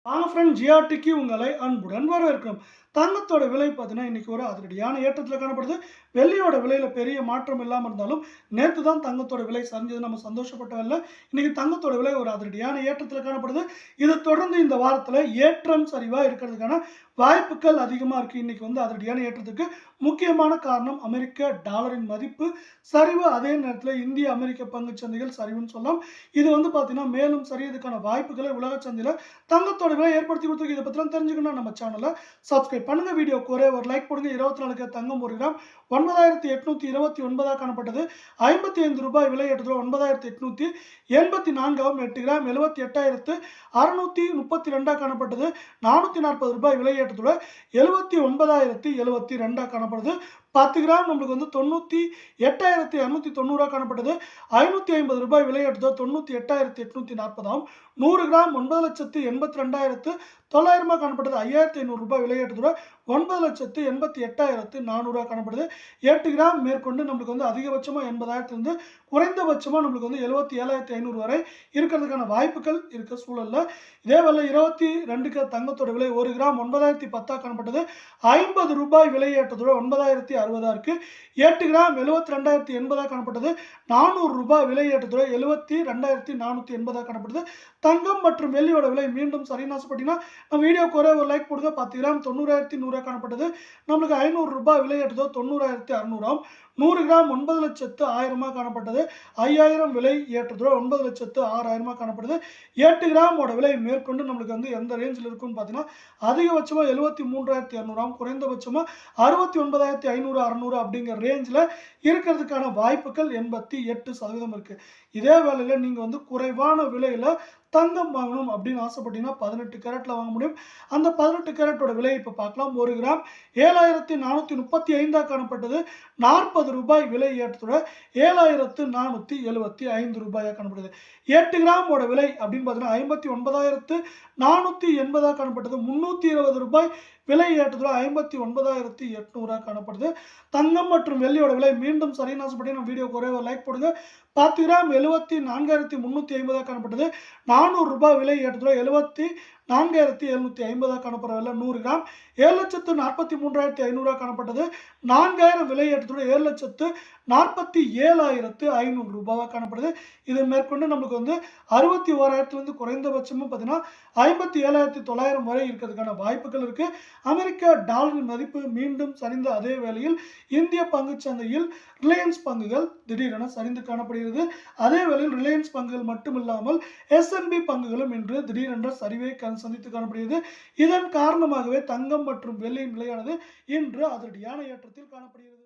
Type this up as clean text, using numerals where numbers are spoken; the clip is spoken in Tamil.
வாங்க ஃப்ரெண்ட் ஜிஆர்டிக்கு உங்களை அன்புடன் வரவேற்கிறோம். தங்கத்தோட விலை பார்த்தீங்கன்னா, இன்னைக்கு ஒரு அதிரடியான ஏற்றத்துல காணப்படுது. வெள்ளியோட விலையில பெரிய மாற்றம் இல்லாம இருந்தாலும், நேத்து தான் தங்கத்தோட விலை சரிஞ்சது. நம்ம சந்தோஷப்பட்டவல்ல. இன்னைக்கு தங்கத்தோட விலை ஒரு அதிரடியான ஏற்றத்துல காணப்படுது. இத தொடர்ந்து இந்த வாரத்துல ஏற்றம் சரிவா இருக்கிறதுக்கான வாய்ப்புகள் அதிகமா இருக்கு. இன்னைக்கு அதிரடியான ஏற்றத்துக்கு முக்கியமான காரணம் அமெரிக்க டாலரின் மதிப்பு சரிவு. அதே நேரத்துல இந்திய, அமெரிக்க பங்குச் சந்தைகள் சரிவுன்னு சொல்லலாம். இது பார்த்தீங்கன்னா, மேலும் சரியதுக்கான வாய்ப்புகளை உலக சந்தையில தங்கத்தோட விலை ஏற்படுத்தி கொடுத்துருக்கு. இதை பத்திலாம் தெரிஞ்சுக்கணும் நம்ம சேனலை சப்ஸ்கிரைப் பண்ணுங்க. வீடியோக்கு ஒரே ஒரு லைக் போடுங்க. 24 தங்கம் 1 கிராம் 9829 காணப்பட்டது. 55 ரூபாய் விலை ஏற்றத்தோட 9884 8 கிராம் 78,632 காணப்பட்டது. 440 ரூபாய் விலை ஏற்றத்தோட 79,072 காணப்படுது. 10 கிராம் நம்மளுக்கு 98,290 காணப்பட்டது. 550 ரூபாய் விலை ஏற்றத்தோட 98,840 100 கிராம் 9,82,900 காணப்பட்டது. 5,500 ரூபாய் விலை ஏற்றத்தோட 9,88,400 காணப்படுது. 8 கிராம் மேற்கொண்டு நம்மளுக்கு அதிகபட்சமா 80,000 இருந்து குறைந்தபட்சமா நம்மளுக்கு 77,500 வரை இருக்கிறதுக்கான வாய்ப்புகள் இருக்க சூழல்ல, இதே வேலை 22 தங்கத்தோட விலை 1 கிராம் 9,010 காணப்பட்டது. 50 ரூபாய் விலை ஏற்றத்தோட 9,060 இருக்கு. 8 கிராம் 72,080 காணப்பட்டது. 400 ரூபாய் விலை ஏற்றத்தோட 72,480 காணப்படுது. தங்கம் மற்றும் வெள்ளியோட விலை மீண்டும் சரின்னு ஆசைப்பட்டீங்கன்னா நம்ம வீடியோக்கு ஒரே ஒரு லைக் போடுங்க. 10 கிராம் 90,100 காணப்பட்டது. நம்மளுக்கு 500 ரூபாய் விலை ஏற்றதோ 90,600. 100 கிராம் 9,10,000 காணப்பட்டது. 5,000 விலை ஏற்றத்தோட 9,06,000 காணப்படுது. 8 கிராமோட விலை மேற்கொண்டு நம்மளுக்கு எந்த ரேஞ்சில் இருக்குன்னு பார்த்தீங்கன்னா, அதிகபட்சமா 73,200, குறைந்தபட்சமா 69,500 600 அப்படிங்கிற ரேஞ்சில் இருக்கிறதுக்கான வாய்ப்புகள் 88% இருக்கு. இதே வேளையில நீங்க குறைவான விலையில தங்கம் வாங்கணும் அப்படின்னு ஆசைப்பட்டீங்கன்னா 18 கேரட்ல வாங்க முடியும். அந்த 18 கேரட்டோட விலை இப்போ பார்க்கலாம். 1 கிராம் 7,435 காணப்பட்டது. 40 ரூபாய் விலை ஏற்றத்தோட 7,475 ரூபாயா காணப்படுது. 8 கிராமோட விலை அப்படின்னு பார்த்தீங்கன்னா 59,480 காணப்பட்டது. 320 ரூபாய் விலை ஏற்றத்தோட 59,800 காணப்படுது. தங்கம் மற்றும் வெள்ளியோட விலை மீண்டும் சரின்னு ஆசைப்பட்டீங்கன்னா வீடியோக்கு ஒரே ஒரு லைக் போடுங்க. 10 கிராம் 74,350 காணப்பட்டது. 400 ரூபாய் விலை ஏற்றத்தோட 74,750 காணப்படுறதில்ல. 100 கிராம் 7,43,500 காணப்பட்டது. 4,000 விலை ஏற்றத்தோட 7,47,500 ரூபாவா காணப்படுது. இது மேற்கொண்டு நம்மளுக்கு 61,000 குறைந்தபட்சமும் பார்த்தீங்கன்னா 57,900 வரை இருக்கிறதுக்கான வாய்ப்புகள் இருக்கு. அமெரிக்க டாலரின் மதிப்பு மீண்டும் சரிந்த அதே வேளையில் இந்திய பங்குச் சந்தையில் ரிலையன்ஸ் பங்குகள் திடீரென சரிந்து காணப்படுகிறது. அதே வேளையில் ரிலையன்ஸ் பங்குகள் மட்டுமில்லாமல் S&P பங்குகளும் இன்று திடீரென்ற சரிவை சந்தித்து காணப்படுகிறது. இதன் காரணமாகவே தங்கம் மற்றும் வெள்ளியின் விலையானது இன்று அதிரடியான ஏற்றத்தில் காணப்படுகிறது.